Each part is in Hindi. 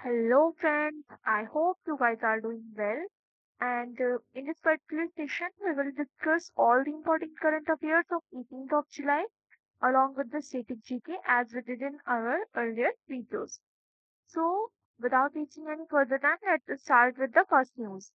Hello, friends. I hope you guys are doing well. And in this particular session, we will discuss all the important current affairs of 18th of July along with the static GK as we did in our earlier videos. So, without wasting any further time, let's start with the first news.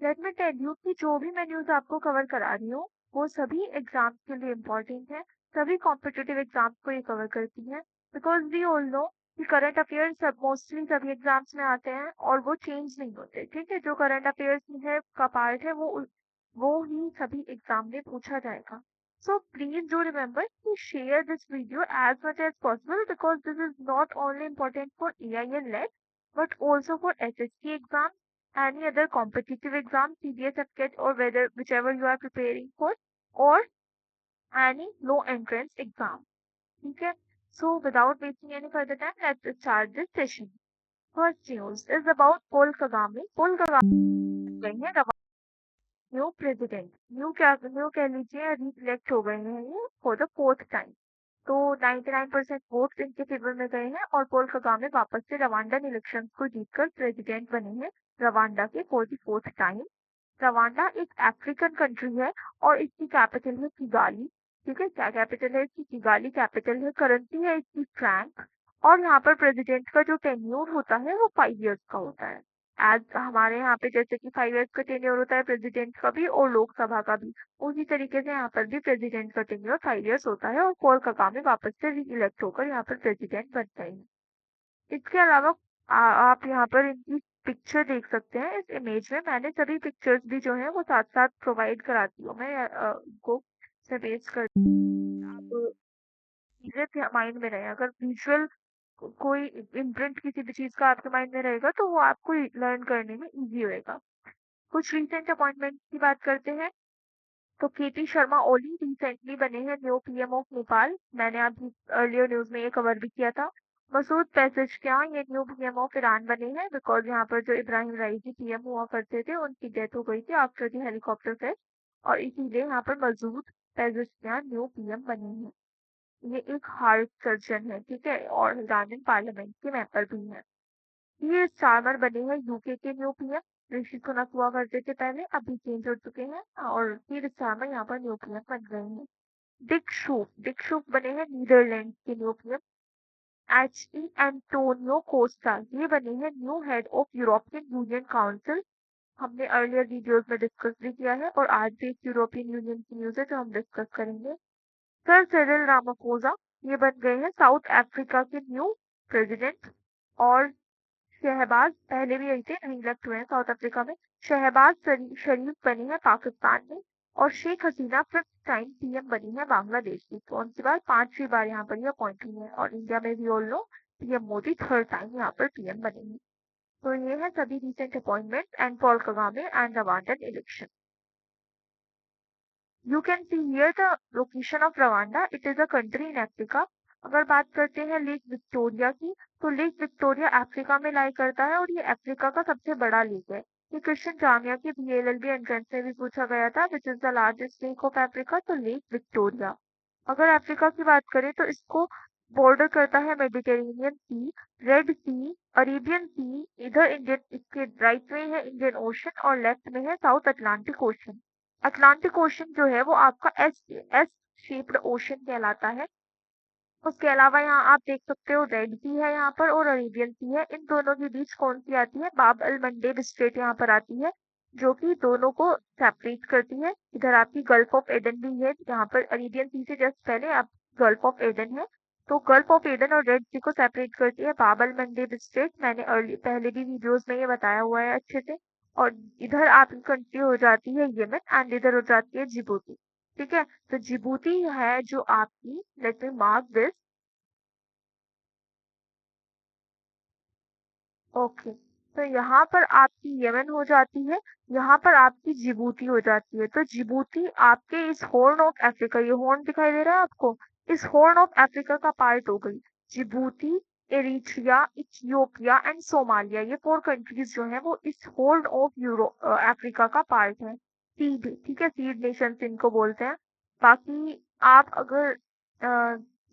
Let me tell you कि जो भी मैं न्यूज़ आपको कवर करा रही हूँ वो सभी एग्जाम्स के लिए इम्पोर्टेंट है। सभी कॉम्पिटिटिव एग्जाम्स को ये कवर करती है बिकॉज वी ऑल नो कि करंट अफेयर्स सब मोस्टली सभी एग्जाम्स में आते हैं और वो चेंज नहीं होते। ठीक है, जो करंट अफेयर्स है का पार्ट है वो ही सभी एग्जाम में पूछा जाएगा। सो प्लीज डू रिमेम्बर कि share this video as much as possible because this is not only important for AIL लेट but also for SSC exams, any other competitive exam, CBS FCAT or whether whichever you are preparing for, or any low entrance exam. Okay. So without wasting any further time, let's start this session. First news is about Paul Kagame. Paul Kagame new president new कह लीजिए री-इलेक्ट हो गए हैं ये फॉर द फोर्थ टाइम। तो 99% वोट्स इनके फेवर में गए हैं और पॉल कगामे वापस से रवांडन इलेक्शंस को जीतकर प्रेसिडेंट बने हैं रवांडा के for the fourth time. Rwanda एक अफ्रीकन कंट्री है और इसकी कैपिटल है किगाली। ठीक है, क्या कैपिटल है इसकी? किगाली कैपिटल है। करेंसी है इसकी फ्रैंक। और यहाँ पर प्रेसिडेंट का जो टेन्योर होता है वो 5 इयर्स का होता है। एज हमारे यहाँ पे जैसे कि 5 इयर्स का टेन्योर होता है प्रेसिडेंट का भी और लोकसभा का भी, उसी तरीके से यहाँ पर भी प्रेसिडेंट का टेन्योर 5 इयर्स होता है और पॉल कगामे वापस से री इलेक्ट होकर यहाँ पर प्रेसिडेंट बन गए हैं। इसके अलावा आप यहाँ पर इनकी पिक्चर देख सकते हैं इस इमेज में। मैंने सभी पिक्चर्स भी जो है वो साथ साथ प्रोवाइड कराती हूँ मैं को से बेस कर आप चीजें माइंड में रहे। अगर विजुअल कोई इम्प्रिंट किसी भी चीज का आपके माइंड में रहेगा तो वो आपको लर्न करने में इजी होएगा। कुछ रिसेंट अपॉइंटमेंट की बात करते हैं तो KP शर्मा ओली रिसेंटली बने हैं न्यू PM ऑफ नेपाल। मैंने अभी अर्लियर न्यूज में ये कवर भी किया था। मसूद पेजेशकियां ये न्यू PM ऑफ ईरान बने हैं बिकॉज यहाँ पर जो इब्राहिम राइसी PM हुआ करते थे उनकी डेथ हो गई थी आफ्टर द हेलीकॉप्टर क्रैश और इसीलिए यहाँ पर मसूद पेजेशकियां न्यू PM बने हैं। ये एक हार्ट सर्जन है, ठीक है, और ईरानियन पार्लियामेंट के मेंबर भी हैं। ये स्टारमर बने हैं यूके के न्यू PM। ऋषि सुनक हुआ करते थे पहले, अभी चेंज हो चुके हैं और फिर स्टारमर यहाँ पर न्यू PM बन गए हैं। डिक शूफ बने हैं नीदरलैंड के new PM। HE Antonio Costa ये बने हैं new head of European union council. हमने अर्लियर वीडियोस में डिस्कस भी किया है और आज भी एक यूरोपियन यूनियन की न्यूज है जो हम डिस्कस करेंगे। सर सिरिल रामाफोसा ये बन गए हैं साउथ अफ्रीका के न्यू प्रेसिडेंट। और शहबाज पहले भी यही थे, नहीं इलेक्ट हुए हैं साउथ अफ्रीका में। शहबाज शरीफ बनी है पाकिस्तान में और Sheikh Hasina fifth time PM बनी है बांग्लादेश की। कौन सी बार? 5वीं बार यहाँ पर ये अपॉइंट हुई है और इंडिया में भी all know PM Modi third time यहाँ पर PM बने हैं। तो ये है सभी recent appointment and Paul Kagame and Rwandan election. You can see here the location of Rwanda. It is a country in Africa. अगर बात करते हैं लेक विक्टोरिया की तो लेक विक्टोरिया अफ्रीका में लाई करता है और ये अफ्रीका का सबसे बड़ा लेक है। ये क्रिश्चियन जामिया की BLLB एंट्रेंस में भी पूछा गया था which is the largest lake of Africa, तो लेक विक्टोरिया। अगर अफ्रीका की बात करें तो इसको बॉर्डर करता है मेडिटेरेनियन सी, रेड सी, अरेबियन सी, इधर इंडियन, इसके राइट में है इंडियन ओशन और लेफ्ट में है south Atlantic ocean. Atlantic ocean जो है वो आपका एस शेप्ड ओशन कहलाता है। उसके अलावा यहाँ आप देख सकते हो रेड सी है यहाँ पर और अरेबियन सी है। इन दोनों के बीच कौन सी आती है? बाब अल मंडेब स्ट्रेट यहाँ पर आती है जो कि दोनों को सेपरेट करती है। इधर आपकी गल्फ ऑफ एडन भी है, यहाँ पर अरेबियन सी से जस्ट पहले आप गल्फ ऑफ एडन है। तो गल्फ ऑफ एडन और रेड सी को सेपरेट करती है बाब अल मंडेब स्ट्रेट। मैंने पहले भी वीडियोस में ये बताया हुआ है अच्छे से। और इधर आपकी कंट्री हो जाती है यमन एंड इधर हो जाती है जिबूती। ठीक है, तो जिबूती है जो आपकी, let me mark this. Okay, तो यहाँ पर आपकी यमन हो जाती है, यहाँ पर आपकी जिबूती हो जाती है। तो जिबूती आपके इस हॉर्न ऑफ अफ्रीका, ये हॉर्न दिखाई दे रहा है आपको, इस हॉर्न ऑफ अफ्रीका का पार्ट हो गई Djibouti. Eritrea, Ethiopia and Somalia ये 4 कंट्रीज जो है वो इस हॉर्न ऑफ यूरो अफ्रीका का पार्ट है। सीड, ठीक है, सीड नेशंस इनको बोलते हैं। बाकी आप अगर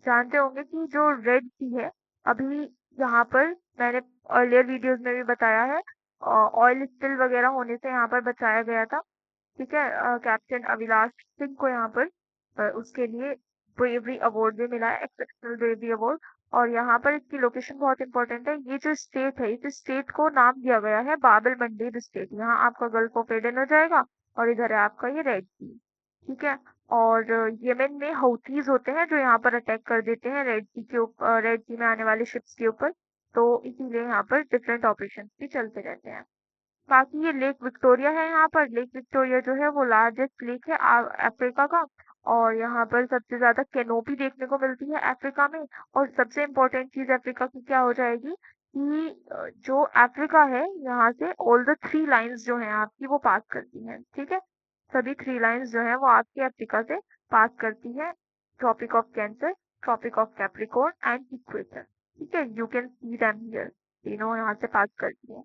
जानते होंगे कि जो रेड सी है, अभी यहाँ पर मैंने अर्लियर वीडियोस में भी बताया है, ऑयल स्पिल वगैरह होने से यहाँ पर बचाया गया था। ठीक है, कैप्टन अविनाश सिंह को यहाँ पर उसके लिए ब्रेवरी अवार्ड भी मिला है, एक्सेप्शनल ब्रेवरी अवार्ड। और यहाँ पर इसकी लोकेशन बहुत इंपॉर्टेंट है। ये जो स्टेट है, इस स्टेट को नाम दिया गया है बाबल मंडेब स्टेट। यहाँ आपका गल्फ ऑफ एडन हो जाएगा और इधर है आपका ये रेड सी। ठीक है। और यमन में हouthis होते हैं जो यहाँ पर अटैक कर देते हैं रेड सी के ऊपर, रेड सी में आने वाली शिप्स के ऊपर। तो इसीलिए यहाँ पर डिफरेंट ऑपरेशन भी चलते रहते हैं। बाकी ये लेक विक्टोरिया है। यहाँ पर लेक विक्टोरिया जो है वो लार्जेस्ट लेक है अफ्रीका का। और यहाँ पर सबसे ज्यादा कैनोपी देखने को मिलती है अफ्रीका में। और सबसे इम्पोर्टेंट चीज अफ्रीका की क्या हो जाएगी कि जो अफ्रीका है यहाँ से ऑल द थ्री लाइंस जो हैं आपकी वो पास करती हैं। ठीक है, सभी थ्री लाइंस जो है वो आपके अफ्रीका से पास करती है। Tropic of cancer, tropic of capricorn and equator. ठीक है, you can see them here, तीनों यहाँ से पास करती है।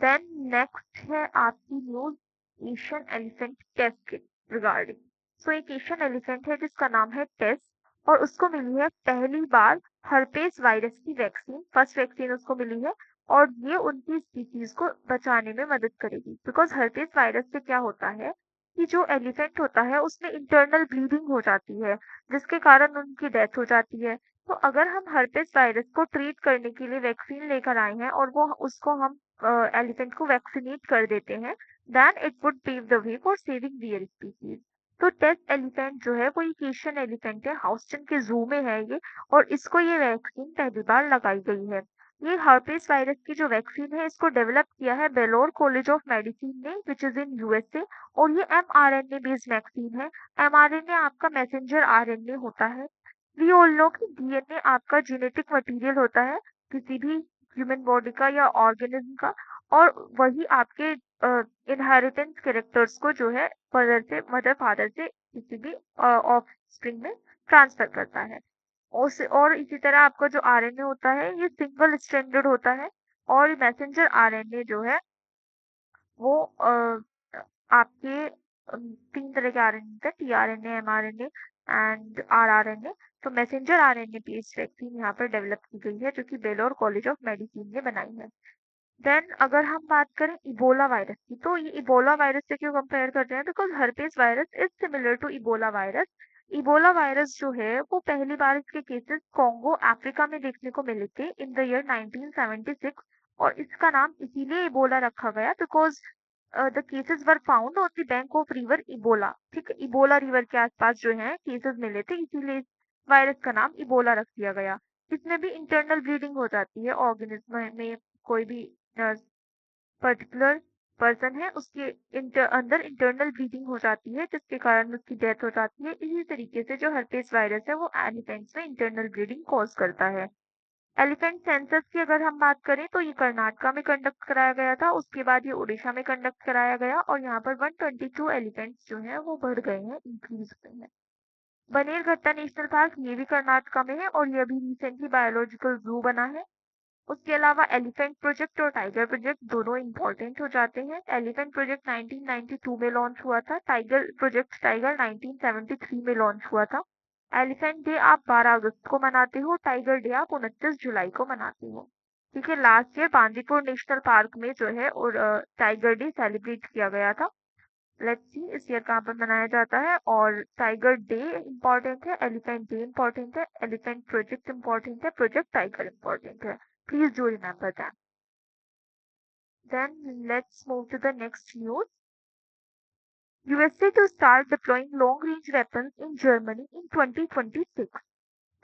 देन नेक्स्ट है आपकी news Asian elephant test kit regarding. So एक एशियन एलिफेंट है जिसका नाम है टेस्ट, और उसको मिली है पहली बार हर्पेस वायरस की वैक्सीन। फर्स्ट वैक्सीन उसको मिली है और ये उनकी स्पीसीज को बचाने में मदद करेगी। बिकॉज हर्पेस वायरस से क्या होता है कि जो एलिफेंट होता है उसमें इंटरनल ब्लीडिंग हो जाती है, जिसके कारण उनकी डेथ हो जाती है। तो अगर हम हर्पेस वायरस को ट्रीट करने के लिए वैक्सीन लेकर आए हैं और वो उसको हम एलिफेंट को वैक्सीनेट कर देते हैं, then it would pave the way for saving real species. तो टेस्ट एलिफेंट जो है वो एक एशियन एलिफेंट है, हाउस्टन के जू में है ये। और इसको ये वैक्सीन पहली बार लगाई गई है। ये हर्पेस वायरस की जो वैक्सीन है इसको डेवलप किया है बेलोर कॉलेज ऑफ मेडिसिन ने, विच इज इन यूएसए। और ये mRNA बेस्ड वैक्सीन है। mRNA आपका मैसेंजर आरएनए होता है। वी ऑल नो कि डीएनए आपका जेनेटिक मटेरियल होता है किसी भी ह्यूमन बॉडी का या ऑर्गेनिज्म का। और वही आपके इनहेरिटेंस कैरेक्टर्स को जो है मदर फादर से किसी भी ऑफ स्प्रिंग में ट्रांसफर करता है। और इसी तरह आपका जो आरएनए होता है ये सिंगल स्ट्रैंडेड होता है। और मैसेंजर आरएनए जो है वो आपके तीन तरह के आरएनए होते हैं, टीआरएनए, एमआरएनए एंड आरआरएनए। तो मैसेंजर आरएनए बेस्ड वैक्सीन यहाँ पर डेवलप की गई है जो कि बेलोर कॉलेज ऑफ मेडिसिन ने बनाई है। देन अगर हम बात करें इबोला वायरस की, तो ये इबोला वायरस से क्यों कंपेयर कर रहे हैं, because herpes virus is similar to Ebola virus. Ebola virus जो है वो पहली बार इसके केसेस कॉन्गो अफ्रीका में देखने को मिले थे इन द ईयर 1976। और इसका नाम इसीलिए इबोला रखा गया because the cases were found on the bank of river Ebola. ठीक है, इबोला रिवर के आसपास जो है केसेस मिले थे, इसीलिए इस वायरस का नाम इबोला रख दिया गया। इसमें भी इंटरनल ब्लीडिंग हो जाती है ऑर्गेनिज्म में। कोई भी पर्टिकुलर पर्सन है उसके अंदर इंटरनल ब्लीडिंग हो जाती है जिसके कारण उसकी डेथ हो जाती है। इसी तरीके से जो हर्पेस वायरस है वो एलिफेंट्स में इंटरनल ब्लीडिंग कॉज करता है। एलिफेंट सेंसस की अगर हम बात करें तो ये कर्नाटका में कंडक्ट कराया गया था, उसके बाद ये उड़ीसा में कंडक्ट कराया गया और यहाँ पर 122 एलिफेंट्स जो हैं वो बढ़ गए हैं, इंक्रीज हुए हैं। बनेरघट्टा नेशनल पार्क ये भी कर्नाटका में है और ये अभी रिसेंटली बायोलॉजिकल जू बना है। उसके अलावा एलिफेंट प्रोजेक्ट और टाइगर प्रोजेक्ट दोनों इंपॉर्टेंट हो जाते हैं। एलिफेंट प्रोजेक्ट 1992 में लॉन्च हुआ था, टाइगर 1973 में लॉन्च हुआ था। एलिफेंट डे आप 12 अगस्त को मनाते हो, टाइगर डे आप 29 जुलाई को मनाते हो। ठीक है, last year Bandipur national park में जो है और टाइगर डे सेलिब्रेट किया गया था। लेट्स सी इस ईयर कहाँ पर मनाया जाता है। और टाइगर डे इम्पोर्टेंट है, एलिफेंट डे इम्पोर्टेंट है, एलिफेंट प्रोजेक्ट इम्पोर्टेंट है, प्रोजेक्ट टाइगर इम्पोर्टेंट है। Please do remember that. Then let's move to the next news. USA to start deploying long-range weapons in Germany in 2026.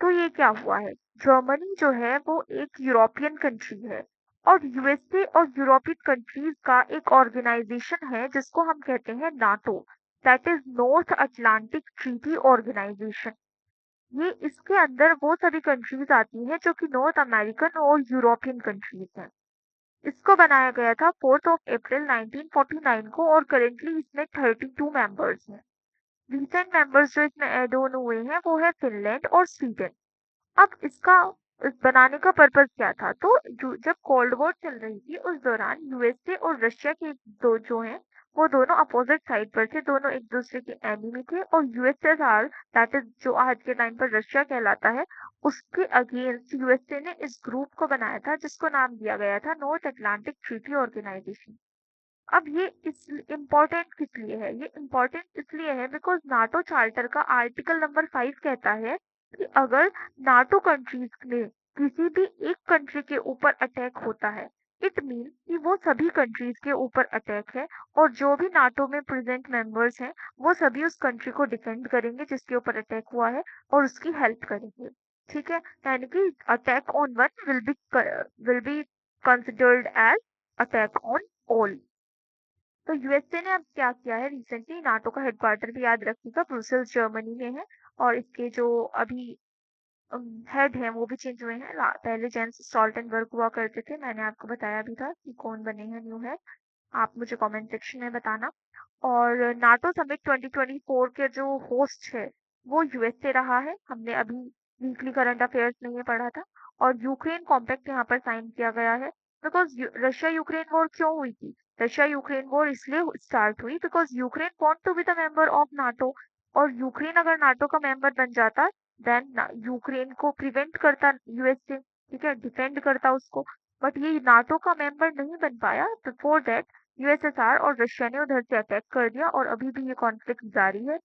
तो ये क्या हुआ है? जर्मनी जो है वो एक यूरोपियन कंट्री है और यूएसए और यूरोपियन कंट्रीज का एक ऑर्गेनाइजेशन है जिसको हम कहते हैं NATO, that is North Atlantic Treaty Organization. ये इसके अंदर वो सभी कंट्रीज आती हैं जो कि नॉर्थ अमेरिकन और यूरोपियन कंट्रीज हैं। इसको बनाया गया था 4 अप्रैल 1949 को और करेंटली इसमें 32 मेंबर्स हैं। रिसेंट मेंबर्स जो इसमें ऐड ऑन हुए हैं वो है फिनलैंड और स्वीडन। अब इसका बनाने का पर्पस क्या था, तो जब कोल्ड वॉर चल रही थी उस दौरान यूएसए और रशिया के दो जो हैं वो दोनों अपोजिट साइड पर थे, दोनों एक दूसरे के एनिमी थे। और यूएसएसआर दैट इज जो आज के टाइम पर रशिया कहलाता है, उसके अगेंस्ट यूएसए ने इस ग्रुप को बनाया था जिसको नाम दिया गया था नॉर्थ अटलांटिक ट्रीटी ऑर्गेनाइजेशन। अब ये इस इम्पोर्टेंट किस लिए है? ये इम्पोर्टेंट इसलिए है बिकॉज नाटो चार्टर का आर्टिकल नंबर 5 कहता है कि अगर नाटो कंट्रीज में किसी भी एक कंट्री के ऊपर अटैक होता है, इट मीन कि वो सभी कंट्रीज के ऊपर अटैक है, और जो भी नाटो में प्रेजेंट मेंबर्स हैं वो सभी उस कंट्री को डिफेंड करेंगे जिसके ऊपर अटैक हुआ है, और उसकी हेल्प करेंगे। ठीक है, यानी कि attack on one will be considered as attack on all. तो यूएसए ने अब क्या किया है रिसेंटली, नाटो का हेडक्वार्टर भी याद रखिएगा ब्रुसेल्स जर्मनी में है, और इसके जो अभी हेड हैं वो भी चेंज हुए हैं। पहले जेंस स्टोल्टनबर्ग हुआ करते थे, मैंने आपको बताया भी था कि कौन बने हैं न्यू हेड। आप मुझे कमेंट सेक्शन में बताना। और नाटो समिट 2024 के जो होस्ट है वो यूएसए रहा है, हमने अभी वीकली करंट अफेयर्स में ये पढ़ा था। और यूक्रेन कॉम्पैक्ट यहाँ पर साइन किया गया है बिकॉज रशिया यूक्रेन वॉर क्यों हुई थी? रशिया यूक्रेन वॉर इसलिए स्टार्ट हुई because Ukraine want to be the member of NATO, और यूक्रेन अगर नाटो का मेंबर बन जाता देन यूक्रेन को प्रिवेंट करता यूएसए, ठीक है, डिफेंड करता उसको। बट ये नाटो का मेंबर नहीं बन पाया, बिफोर दैट यूएसएसआर और रशिया ने उधर से अटैक कर दिया, और अभी भी ये कॉन्फ्लिक्ट जारी है।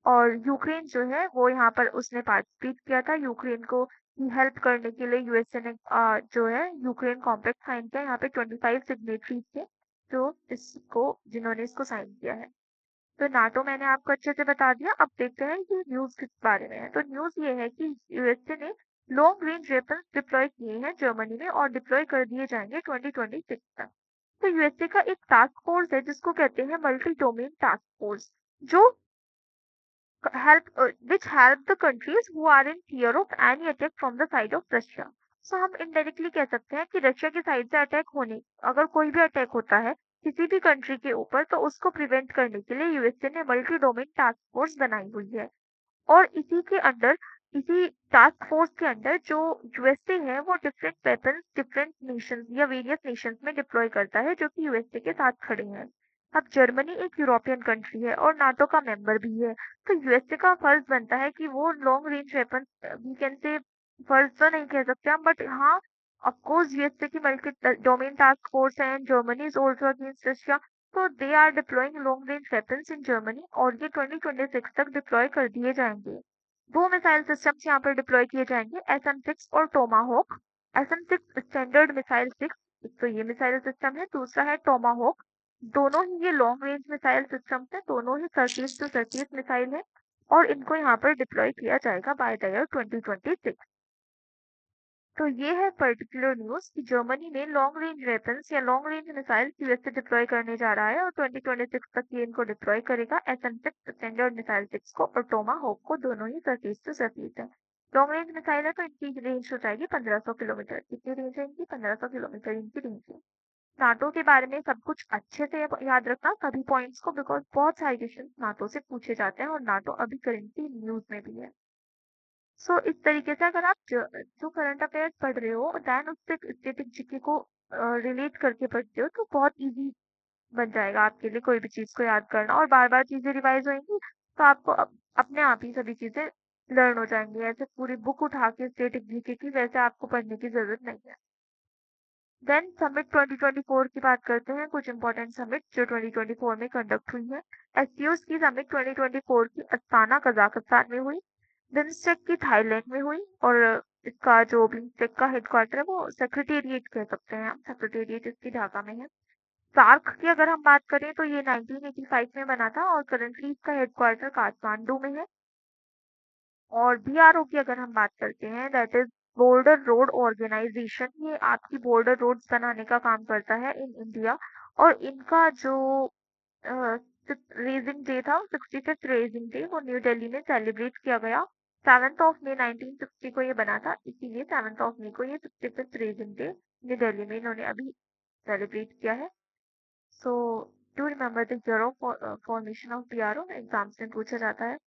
और यूक्रेन जो है वो यहाँ पर उसने पार्टिसिपेट किया था, यूक्रेन को की हेल्प करने के लिए यूएसए ने जो है यूक्रेन कॉम्पैक्ट साइन किया। यहाँ पे 25 सिग्नेटरीज थे जो इसको जिन्होंने इसको साइन किया है। तो नाटो मैंने आपको अच्छे से बता दिया, अब देखते हैं कि न्यूज किस बारे में है। तो न्यूज ये है कि यूएसए ने लॉन्ग रेंज वेपन डिप्लॉय किए हैं जर्मनी में, और डिप्लॉय कर दिए जाएंगे 2026 तक। तो यूएसए का एक टास्क फोर्स है जिसको कहते हैं मल्टी डोमेन टास्क फोर्स, जो help which help the countries who are in fear of any attack from the side of Russia। सो हम इनडायरेक्टली कह सकते हैं कि रशिया की साइड से अटैक होने, अगर कोई भी अटैक होता है किसी भी कंट्री के ऊपर, तो उसको प्रिवेंट करने के लिए यूएसए ने मल्टी डोमेन टास्क फोर्स बनाई हुई है। और इसी के अंडर, इसी टास्क फोर्स के अंडर जो यूएसए है वो डिफरेंट वेपन्स डिफरेंट नेशंस या वेरियस नेशंस में डिप्लॉय करता है जो कि यूएसए के साथ खड़े हैं। अब जर्मनी एक यूरोपियन कंट्री है और नाटो का मेंबर भी है, तो यूएसए का फर्ज बनता है कि वो long range weapon, we can say, फर्ज तो नहीं कह सकते हम, बट हाँ, ऑफ कोर्स यूएसए की मल्टी डोमेन टास्क फोर्स है and Germany is also against Russia, तो they are deploying long range weapons in Germany, और ये 2026 तक डिप्लॉय कर दिए जाएंगे। दो मिसाइल सिस्टम्स यहाँ पर डिप्लॉय किए जाएंगे, SM-6 और टोमाहोक। SM-6 स्टैंडर्ड मिसाइल 6, एक तो ये मिसाइल सिस्टम है, दूसरा है टोमाहोक। दोनों ही ये लॉन्ग रेंज मिसाइल सिस्टम्स हैं, दोनों ही 30 टू 30 मिसाइल है, और इनको यहाँ पर डिप्लॉय किया जाएगा बाय द ईयर 2026। तो ये है पर्टिकुलर न्यूज कि जर्मनी में लॉन्ग रेंज वेपन्स या long range missile USA deploy करने जा रहा है, और 2026 तक ये इनको डिप्लॉय करेगा, SM-6 स्टैंडर्ड मिसाइल 6 को और टोमाहोक को, दोनों ही 30 टू 30 है। लॉन्ग रेंज मिसाइल है तो इनकी रेंज हो जाएगी 1500 किलोमीटर। कितनी रेंज है इनकी? 1500 किलोमीटर इनकी रेंज है। नाटो के बारे में सब कुछ अच्छे से याद रखना सभी पॉइंट्स को, बिकॉज बहुत सारे क्वेश्चन नाटो से पूछे जाते हैं, और नाटो अभी करेंटली न्यूज में भी है। सो इस तरीके से अगर आप जो करंट अफेयर्स पढ़ रहे हो दैन उससे स्टैटिक जीके को रिलेट करके पढ़ते हो तो बहुत इजी बन जाएगा आपके लिए कोई भी चीज को याद करना, और बार बार चीजें रिवाइज होंगी तो आपको अपने आप ही सभी चीजें लर्न हो जाएंगी। ऐसे पूरी बुक उठा के स्टैटिक जीके की वैसे आपको पढ़ने की जरूरत नहीं है। देन समिट 2024 की बात करते हैं, कुछ इंपॉर्टेंट समिट जो 2024 में कंडक्ट हुई है। एससीओ की समिट 2024 की अस्ताना कजाकिस्तान में हुई, बिम्स्टेक की थाईलैंड में हुई, और इसका जो बिम्स्टेक का हेडक्वार्टर है वो सेक्रेटेरिएट कह सकते हैं हम, सेक्रेटेरिएट इसकी ढाका में है। सार्क की अगर हम बात करें तो ये 1985 में बना था, और करंटली इसका हेडक्वार्टर काठमांडू में है। और बीआरओ की अगर हम बात करते हैं that is border road organization, ये आपकी बॉर्डर रोड्स बनाने का काम करता है इन इंडिया। और इनका जो रेजिंग डे था, 65th रेजिंग डे, वो न्यू दिल्ली में सेलिब्रेट किया गया। 7 मई 1960 को ये बना था, इसीलिए 7 मई को ये 65th raising day new Delhi में इन्होंने अभी सेलिब्रेट किया है। So do remember the year of formation of BRO, exams में पूछा जाता है।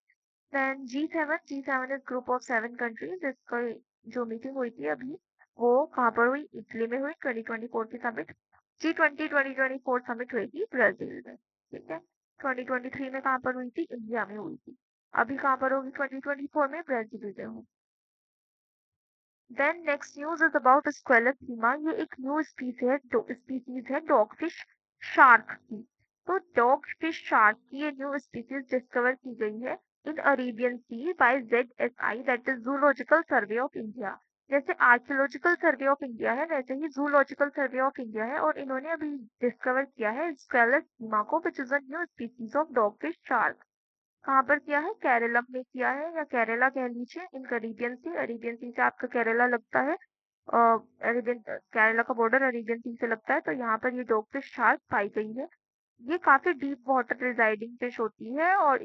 Then G7 is group of 7 countries, इसका जो मीटिंग हुई थी अभी वो कहाँ पर हुई? इटली में हुई 2024 की समिट। G20 2024 समिट हुई थी ब्राजील में, ठीक है। 2023 में कहाँ पर हुई थी? इंडिया में हुई थी। अभी कहाँ पर होगी 2024 में? ब्राजील में होगी। Then next news is about Squalus, ये एक न्यू स्पीसीज है डॉगफिश शार्क की। तो डॉगफिश शार्क की ये न्यू स्पीसीज डिस्कवर की गई है in Arabian sea by ZSI, that is zoological survey of India. जैसे आर्कियोलॉजिकल सर्वे ऑफ इंडिया है वैसे ही जूलॉजिकल सर्वे ऑफ इंडिया है, और इन्होंने अभी डिस्कवर किया है स्क्वेलस को, which is a new species of dogfish shark. कहाँ पर किया है? केरलम में किया है, या केरला कह लीजिए, इन अरेबियन सी से आपका केरला लगता है। अरेबियन केरला का बॉर्डर अरेबियन सी से लगता है, तो यहाँ पर ये डॉगफिश शार्क पाई गई है। ये काफी डीप वाटर रिजाइडिंग फिश होती है, और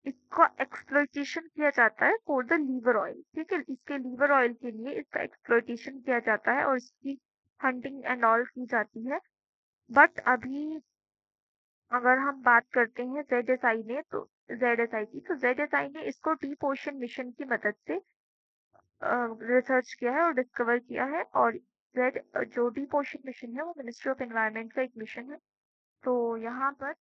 इसका एक्सप्लॉइटेशन किया जाता है फॉर द लीवर ऑयल। ठीक है, इसके लीवर ऑयल के लिए इसका एक्सप्लॉइटेशन किया जाता है और इसकी हंटिंग एंड ऑल की जाती है। बट अभी अगर हम बात करते हैं जेड एस आई की, तो जेड एस आई ने इसको डीप ओशन मिशन की मदद से रिसर्च किया है और डिस्कवर किया है। और जेड जो डीप ओशन मिशन है वो मिनिस्ट्री ऑफ एनवायरनमेंट का एक मिशन है। तो यहाँ पर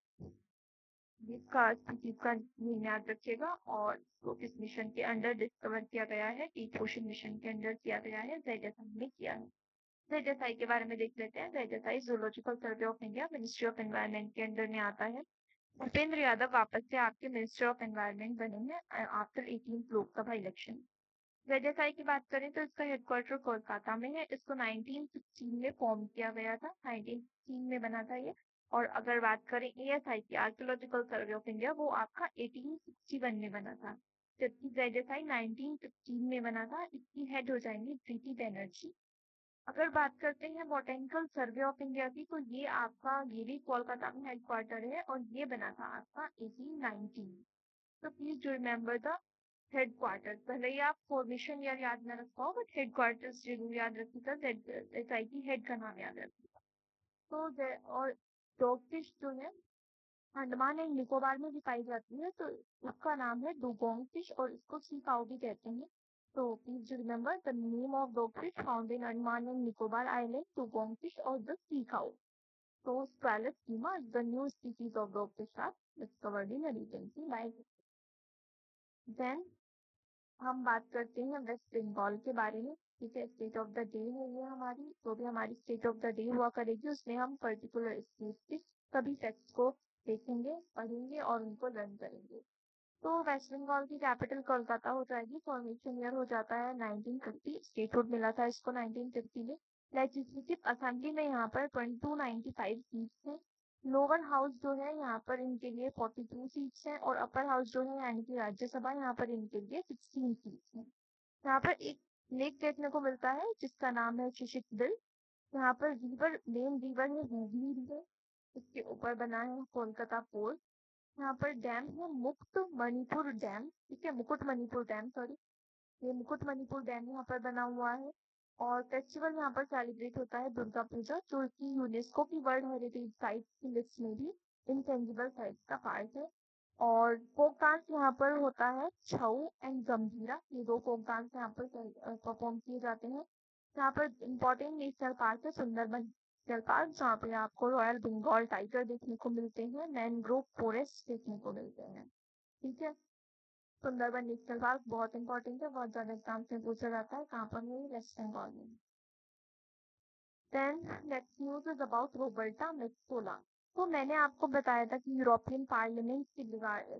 इसका स्पीसीज का नेम याद रखिएगा, और तो इस मिशन के अंडर डिस्कवर किया गया है, डीप ओशन मिशन के अंडर किया गया है, जेड ने किया है। जेड के बारे में देख लेते हैं। Z zoological survey of India ministry of environment के अंडर में आता है। भूपेंद्र यादव वापस से आपके मिनिस्टर ऑफ एनवायरनमेंट बने हैं आफ्टर 18 लोकसभा इलेक्शन। जेजेएसआई की बात करें तो इसका हेडक्वार्टर कोलकाता में है। इसको 1916 में फॉर्म किया गया था, 1916 में बना था ये। और अगर बात करें एएसआई की, आर्कियोलॉजिकल सर्वे ऑफ इंडिया, वो आपका 1861 में बना था, जबकि जेजेएसआई 1916 में बना था। इसकी हेड हो जाएंगी प्रीति बैनर्जी। अगर बात करते हैं बोटेनिकल सर्वे ऑफ इंडिया की, तो ये भी कोलकाता में हेडक्वार्टर है, और ये बना था आपका 1819। तो प्लीज रिमेम्बर द हेडक्वार्टर। भले ही आप फॉर्मेशन ईयर याद न रख पाओ, बट हेडक्वार्टर्स जरूर याद रखिएगा, एसआई की हेड का नाम याद रखिएगा। और डॉगफिश जो है अंडमान एंड निकोबार में भी पाई जाती है, तो उसका नाम है डुगोंग फिश, और इसको सी काऊ भी कहते हैं। तो please remember the name of dog fish found in Andaman and Nicobar island, dugong fish और the sea cow. So Squalus schema is the new species of dogfish shark discovered in a region by then हम बात करते हैं वेस्ट बंगाल के बारे में। ठीक है, स्टेट ऑफ द डे है ये हमारी, जो भी हमारी स्टेट ऑफ द डे हुआ करेगी उसमें हम पर्टिकुलर स्टेट के सभी टेक्स्ट को देखेंगे, पढ़ेंगे और उनको लर्न करेंगे। तो वेस्ट बंगाल की कैपिटल कोलकाता हो जाएगी। फॉर्मेशन ईयर हो जाता है 1950, स्टेटहुड मिला था इसको 1950 में। लेजिस्लेटिव असेंबली में यहाँ पर 2295 सीट्स हैं। लोअर हाउस जो है यहाँ पर इनके लिए 42 सीट्स हैं, और अपर हाउस जो है यानी कि राज्यसभा, यहाँ पर इनके लिए 16 सीट्स हैं। यहाँ पर एक लेक देखने को मिलता है जिसका नाम है शिशिक बिल। यहाँ पर मेन रिवर है हुगली रिवर, इसके ऊपर बना है कोलकाता पोर्ट। यहाँ पर डैम है मुक्त मणिपुर डैम, ठीक है, मुकुट मणिपुर डैम, सॉरी, ये मुकुट मणिपुर डैम यहाँ पर बना हुआ है। और फेस्टिवल यहाँ पर सेलिब्रेट होता है दुर्गा पूजा, जो कि यूनेस्को की वर्ल्ड हेरिटेज साइट की लिस्ट में भी इनटेंजिबल साइट्स का पार्ट है। और फोक डांस यहाँ पर होता है छऊ एंड गंभीरा, ये दो फोक डांस यहाँ पर परफॉर्म किए जाते हैं। यहाँ पर इम्पोर्टेंट नेशनल पार्क है सुंदरबन नेशनल पार्क, जहाँ पे आपको रॉयल बंगाल टाइगर देखने को मिलते हैं, मैनग्रोव फॉरेस्ट देखने को मिलते हैं। ठीक है, सुंदरबन नेशनल पार्क बहुत इंपॉर्टेंट है, बहुत ज्यादा एग्जाम्स में पूछा जाता है, कहाँ पर है? वेस्ट बंगाल में। Then next news is about Roberta Metsola. तो मैंने आपको बताया था कि यूरोपियन पार्लियामेंट की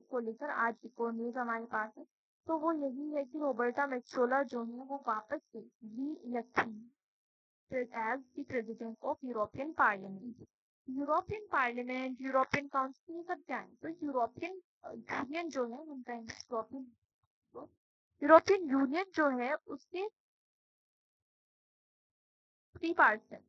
को लेकर आज एक और न्यूज हमारे पास है। तो वो यही है कि रोबर्टा मेट्सोला जो है वो वापस से री इलेक्ट हुई as the president of European parliament. European parliament, European council, ये सब क्या है? तो यूरोपियन यूनियन जो है, यूरोपियन यूनियन जो है उसके थ्री पार्ट्स है।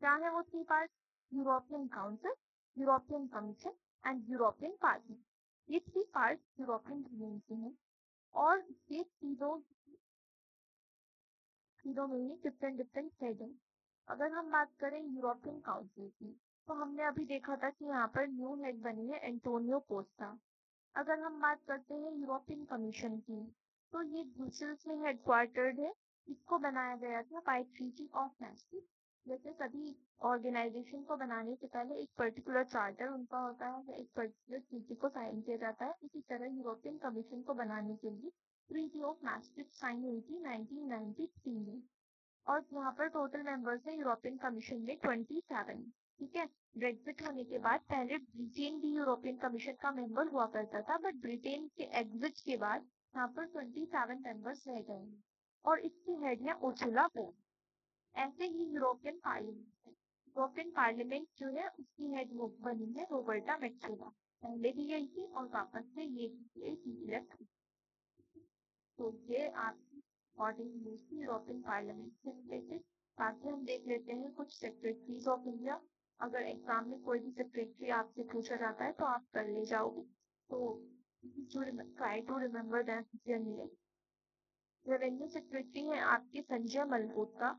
क्या है वो three part? European council, European commission and European parliament. ये थ्री पार्ट यूरोपियन यूनियन के हैं, और ये तीनों में ही डिफरेंट डिफरेंट हेड है। अगर हम बात करें यूरोपियन काउंसिल की, तो हमने अभी देखा था कि यहाँ पर न्यू हेड बनी है एंटोनियो कोस्टा। अगर हम बात करते हैं यूरोपियन कमीशन की, तो ये ब्रुसेल्स में हेडक्वार्टर्ड है। इसको बनाया गया था बाय ट्रीटी ऑफ मैड्रिड। जैसे सभी ऑर्गेनाइजेशन को बनाने से पहले एक पर्टिकुलर चार्टर उनका होता है, एक पर्टिकुलर ट्रीटी को साइन किया जाता है, इसी तरह यूरोपियन कमीशन को बनाने के लिए ट्रीटी ऑफ maastricht साइन हुई थी 1993 में। और यहाँ पर टोटल मेंबर्स है यूरोपियन कमीशन में 27। ठीक है। ब्रेग्जिट होने के बाद पहले ब्रिटेन भी यूरोपियन कमीशन का मेंबर हुआ करता था, बट ब्रिटेन के एग्जिट के बाद यहाँ पर 27 मेंबर्स रह गए हैं। और इसकी हेड है उर्सुला वोन। ऐसे ही यूरोपियन पार्लियामेंट जो है उसकी हेड वो बनी है रोबर्टा मेट्सोला। पहले भी यही थी और वापस से ये इलेक्ट। तो ये आपकी अकॉर्डिंग न्यूज थी यूरोपियन पार्लियामेंट से रिलेटेड। बाकी हम देख लेते हैं कुछ सेक्रेटरीज ऑफ इंडिया। अगर एग्जाम में कोई भी सेक्रेटरी आपसे पूछा जाता है तो आप कर ले जाओगे। तो try to remember that. Revenue secretary है आपके संजय मल्होत्रा।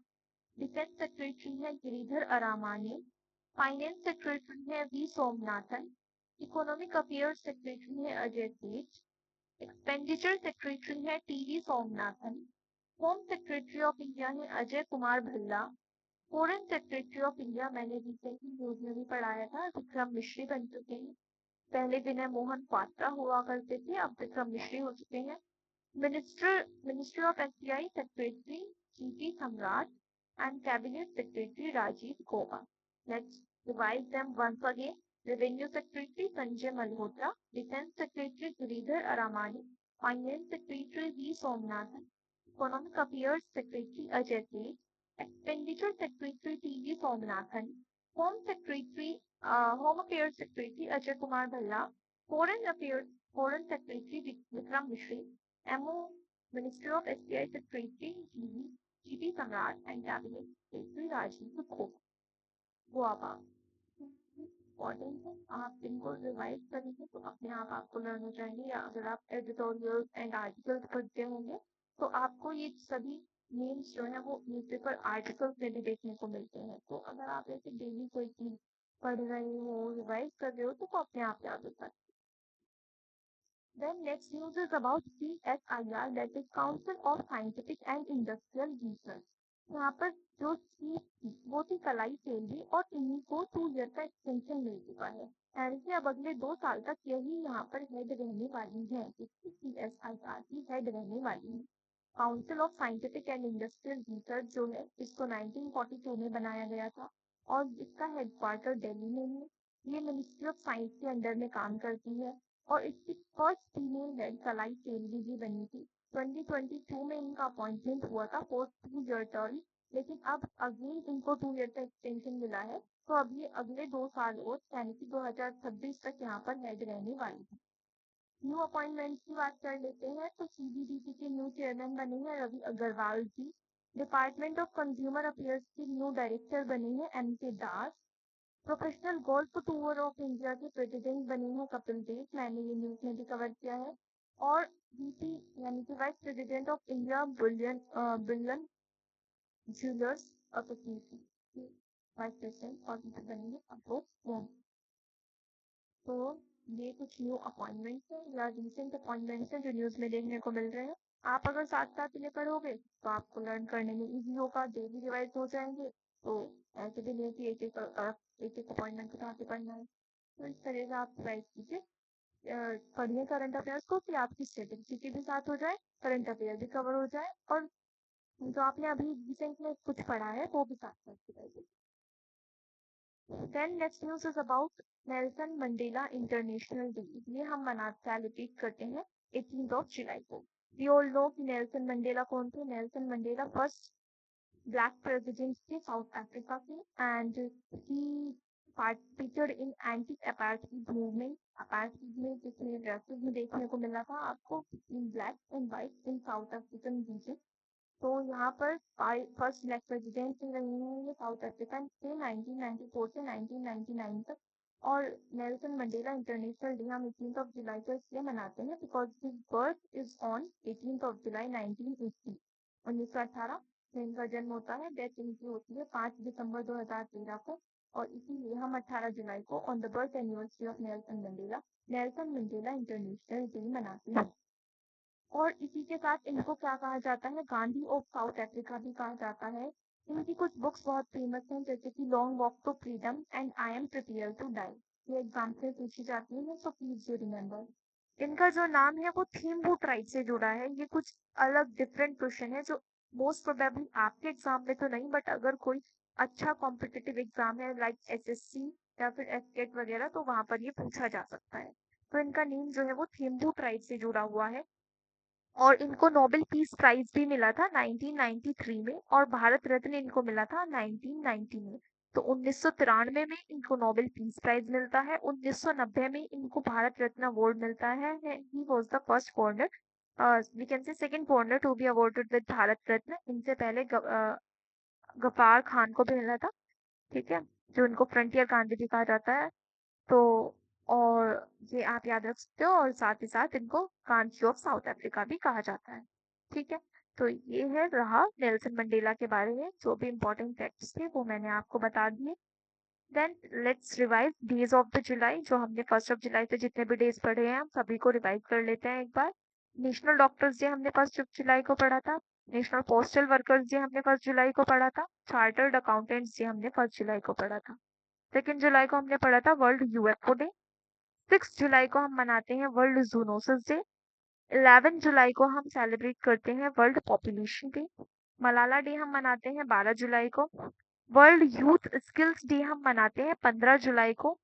डिफेंस सेक्रेटरी है गिरिधर अरामाने। फाइनेंस सेक्रेटरी है V Somanathan. Economic affairs secretary है अजय सेठ। एक्सपेंडिचर सेक्रेटरी है TV Somanathan. Home secretary of India है Ajay Kumar Bhalla. Foreign secretary of India मैंने रिसेंटली न्यूज में भी पढ़ाया था, विक्रम मिश्री बन चुके हैं। पहले विनय मोहन क्वात्रा हुआ करते थे, अब विक्रम मिश्री हो चुके हैं। Ministry of FDI secretary GT सम्राट and Cabinet Secretary Rajiv Gauba. Let's revise them once again. Revenue Secretary Sanjay Malhotra, Defense Secretary Giridhar Aramani, Finance Secretary V. Somnathan, Economic Affairs Secretary Ajay Seth, Expenditure Secretary T.V. Somnathan, Home Affairs Secretary Ajay Kumar Bhalla, Foreign Secretary Vikram Mishri, MO Ministry of SBI Secretary G.P. Samrat and Cabinet Secretary Rajiv Gauba. Goa important है। आप इनको रिवाइज करेंगे तो अपने आप आपको लर्न हो जाएंगे, या अगर आप एडिटोरियल एंड आर्टिकल्स पढ़ते होंगे तो आपको ये सभी नेम्स जो है वो न्यूज़पेपर आर्टिकल्स में भी देखने को मिलते हैं। तो अगर आप ऐसे डेली कोई चीज पढ़ रहे हो, रिवाइज कर रहे हो तो वो अपने आप याद होता है। Then next news is about CSIR, that is Council of Scientific and Industrial Research. यहाँ पर जो सीट थी वो थी कलाई सेल्वी और इन्हीं को 2 ईयर का एक्सटेंशन मिल चुका है। यानी कि अब अगले 2 साल तक यही यहाँ पर हेड रहने वाली है, जिसकी CSIR की हेड रहने वाली है। Council of scientific and industrial research जो है इसको 1942 में बनाया गया था और इसका हेडक्वार्टर दिल्ली में है। ये मिनिस्ट्री ऑफ साइंस के अंडर में काम करती है और इसकी फर्स्ट फीमेल हेड कलाई सेल्वी जी बनी थी। 2022 में इनका अपॉइंटमेंट हुआ था फॉर 2 ईयर टर्म, लेकिन अब अगेन इनको 2 ईयर का एक्सटेंशन मिला है। तो अब ये अगले 2 साल और यानी कि 2026 तक यहाँ पर हेड रहने वाली है। न्यू अपॉइंटमेंट की बात कर लेते हैं तो सीबीडीटी के न्यू चेयरमैन बने हैं Ravi Agrawal ji. Department of consumer affairs के न्यू डायरेक्टर बने हैं M K Das. Professional golf tour of India के प्रेसिडेंट बने हैं कपिल देव, मैंने ये न्यूज में भी कवर किया है। और वीपी यानी कि vice president of India bullion jewellers association vice president और बनेंगे अशोक मोहन। तो ये कुछ न्यू अपॉइंटमेंट्स हैं या रिसेंट अपॉइंटमेंट्स हैं जो न्यूज में देखने को मिल रहे हैं। आप अगर साथ साथ इन्हें पढ़ोगे तो आपको लर्न करने में इजी होगा, डेली रिवाइज हो जाएंगे। तो ऐसे भी नहीं कि एक अपॉइंटमेंट के साथ ही पढ़ना है। तो इस तरह से आप रिवाइज कीजिए, पढ़िए करंट अफेयर्स को कि आपकी स्ट्रेटेजी भी साथ हो जाए, करंट अफेयर भी कवर हो जाए और जो आपने अभी रिसेंट में कुछ पढ़ा है वो भी साथ साथ। Then next news is about Nelson Mandela international day. ये हम सेलिब्रेट करते हैं 18 जुलाई को। वी ऑल नो कि नेल्सन मंडेला कौन थे। Nelson Mandela first black president थे साउथ अफ्रीका के and he participated in anti-apartheid movement। apartheid में जिसमें racism देखने को मिला था आपको in black and white in South African region। तो यहाँ पर फर्स्ट ब्लैक प्रेसिडेंट रही हैं ये साउथ अफ्रीकन से 1994 से 1999 तक। और नेल्सन मंडेला इंटरनेशनल डे हम 18 जुलाई को इसलिए मनाते हैं because his birth is on 18 जुलाई 1980, 1918 में इनका जन्म होता है। डेथ इनकी होती है 5 दिसंबर 2013 को। और इसीलिए हम 18 जुलाई को on the birth anniversary of Nelson Mandela international day मनाते हैं। और इसी के साथ इनको क्या कहा जाता है, गांधी ऑफ साउथ अफ्रीका भी कहा जाता है। इनकी कुछ बुक्स बहुत फेमस हैं जैसे कि long walk to freedom and I am prepare to die. ये एग्जाम से पूछी जाती है, सो प्लीज यू रिमेम्बर। इनका जो नाम है वो थीम्बू ट्राइब से जुड़ा है। ये कुछ अलग डिफरेंट क्वेश्चन है जो मोस्ट प्रोबेबली आपके एग्जाम में तो नहीं, बट अगर कोई अच्छा कॉम्पिटिटिव एग्जाम है लाइक एसएससी या फिर एफकेट वगैरह, तो वहां पर ये पूछा जा सकता है। तो इनका नेम जो है वो थीम्बू ट्राइब से जुड़ा हुआ है। और इनको नोबेल पीस प्राइज भी मिला था 1993 में, और भारत रत्न इनको मिला था 1990 में। तो 1993 में इनको नोबेल पीस प्राइज मिलता है, 1990 में इनको भारत रत्न अवार्ड मिलता है। He was the first foreigner, we can से second foreigner to be awarded with Bharat Ratna. इनसे पहले गफ्फार खान को भी मिला था, ठीक है, जो इनको फ्रंटियर गांधी भी कहा जाता है। तो और ये आप याद रख सकते हो, और साथ ही साथ इनको गांधी ऑफ साउथ अफ्रीका भी कहा जाता है, ठीक है। तो ये है रहा नेल्सन मंडेला के बारे में, जो भी इम्पोर्टेंट फैक्ट्स थे वो मैंने आपको बता दिए। Then let's revise days of the July, जो हमने 1 जुलाई से जितने भी डेज पढ़े हैं हम सभी को रिवाइज कर लेते हैं एक बार। नेशनल डॉक्टर्स डे हमने 1 जुलाई को पढ़ा था। नेशनल पोस्टल वर्कर्स डे हमने 1 जुलाई को पढ़ा था। चार्टर्ड अकाउंटेंट्स डे हमने 1 जुलाई को पढ़ा था। 2 जुलाई को हमने पढ़ा था वर्ल्ड यूएफओ डे। 6 जुलाई को हम मनाते हैं वर्ल्ड जूनोसिस डे। 11 जुलाई को हम सेलिब्रेट करते हैं world population day. Malala day हम मनाते हैं 12 जुलाई को। वर्ल्ड यूथ स्किल्स डे हम मनाते हैं 15 जुलाई को।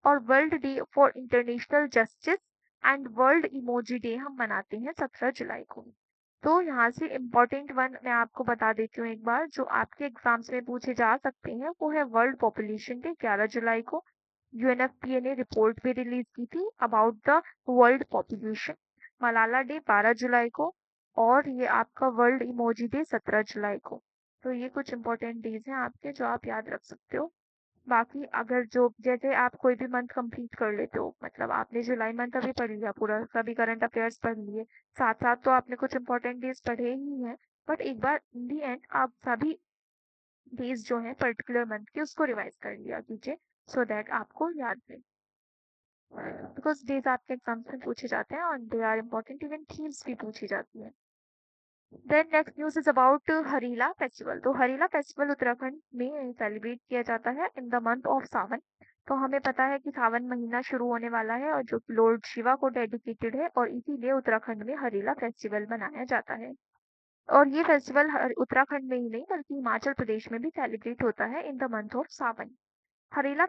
और world day for international justice and world emoji day हम मनाते हैं 17 जुलाई को। तो यहाँ से इम्पोर्टेंट वन मैं आपको बता देती हूँ एक बार, जो आपके एग्जाम्स में पूछे जा सकते हैं, वो है वर्ल्ड पॉपुलेशन डे 11 जुलाई को। यूएनएफपीए ने रिपोर्ट भी रिलीज की थी about the world population. Malala day 12 जुलाई को। और ये आपका वर्ल्ड इमोजी डे 17 जुलाई को। तो ये कुछ इंपॉर्टेंट डेज हैं आपके जो आप याद रख सकते हो। बाकी अगर जो जैसे आप कोई भी मंथ कंप्लीट कर लेते हो, मतलब आपने जुलाई मंथ अभी पढ़ लिया पूरा, सभी करंट अफेयर्स पढ़ लिए, साथ साथ तो आपने कुछ इंपॉर्टेंट डेज पढ़े ही हैं, बट एक बार इन दी एंड आप सभी डेज जो हैं पर्टिकुलर मंथ के उसको रिवाइज कर लिया कीजिए, सो दैट आपको याद रहे, बिकॉज डेज आपके एग्जाम्स में पूछे जाते हैं और they are important, even themes भी पूछी जाती है। Then next news is about Harela festival. तो हरीला फेस्टिवल उत्तराखंड में सेलिब्रेट किया जाता है in the month of Sawan. तो हमें पता है कि सावन महीना शुरू होने वाला है और जो लॉर्ड शिवा को डेडिकेटेड है, और इसीलिए उत्तराखंड में हरीला फेस्टिवल मनाया जाता है। और ये फेस्टिवल उत्तराखंड में ही नहीं बल्कि हिमाचल प्रदेश में भी सेलिब्रेट होता है in the month of Sawan. Harela